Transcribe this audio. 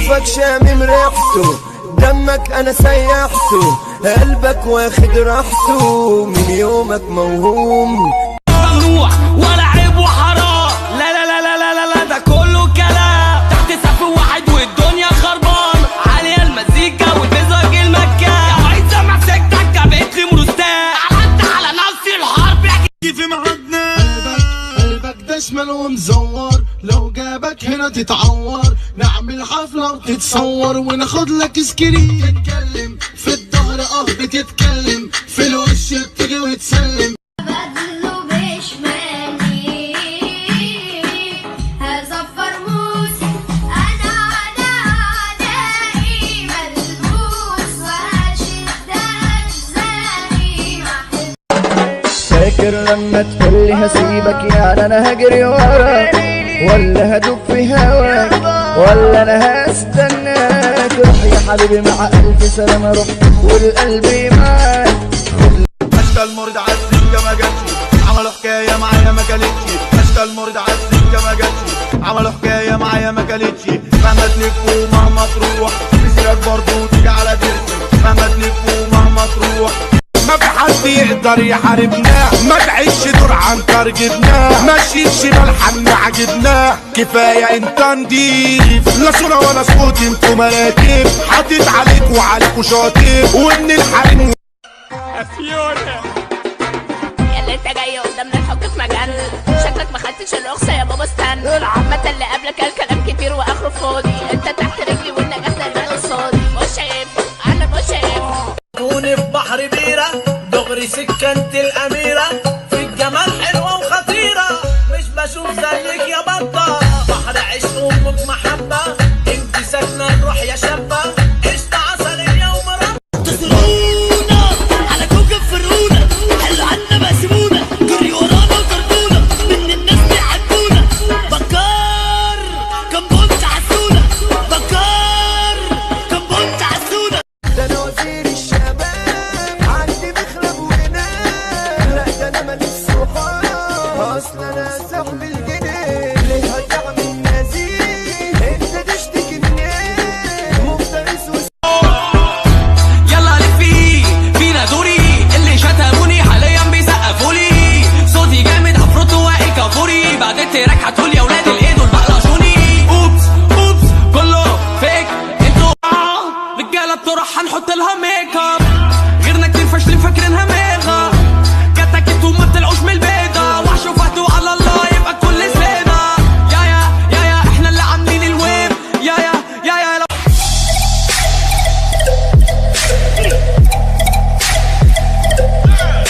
بشوفك شامم ريحته، دمك انا سيحته، قلبك واخد راحته، من يومك موهوم. ممنوع ولا عيب وحرام، لا لا لا لا لا لا ده كله كلام. تحت سقف واحد والدنيا خربان، عليها المزيكا وتزعج المكان. لو عايز اسمع سكتك جابت لي مرستان، على نفسي الحرب يجي في ميعادنا. قلبك ده شمال ومزور، لو جابك هنا تتعور. نعمل حفلة وتتصور وناخد لك سكرين. تتكلم في الظهر بتتكلم في الوش بتيجي وتسلم. بدله بشمالي هزفر موسي، انا الاقي ملبوس وهشد اجزائي. فاكر لما تقولي هسيبك يعني انا هجري وراك، ولا هدوب في هواك، ولا انا هستناك؟ روح يا حبيبي مع الف سلامة، روح والقلب معاك. اشتغل مريض على السكه ما جاتش، عملوا حكايه معايا ما كلتش. اشتغل مريض على السكه ما جاتش، عملوا حكايه معايا ما كلتش. مهما تلف ومهما تروح مسيرك برضه تيجي على درسي. مهما تلف ومهما تروح ما في حد يقدر يحاربنا. ما تعيش دور عنتر جبناه، ماشيين شمال حن عجبناه. كفايه انت نضيف، لا صوره ولا صوت انتوا مراكب. حاطط عليك وعليكوا شاطر، ومن الحريم فيونا. ياللي انت جاي قدامنا نحك في مجال، شكلك ما خدتش الرخصه يا بابا استنى. عامة اللي قبلك الكلام كتير واخره فاضي، انت تحت رجلي والنجاح دايما قصادي. مش شايف انا مش شايف كوني في بحر بيرة، دغري سكنت الأميرة، في الجمال حلوة وخطيرة، مش بشوف زيك يا بطة. بحر عشق أمك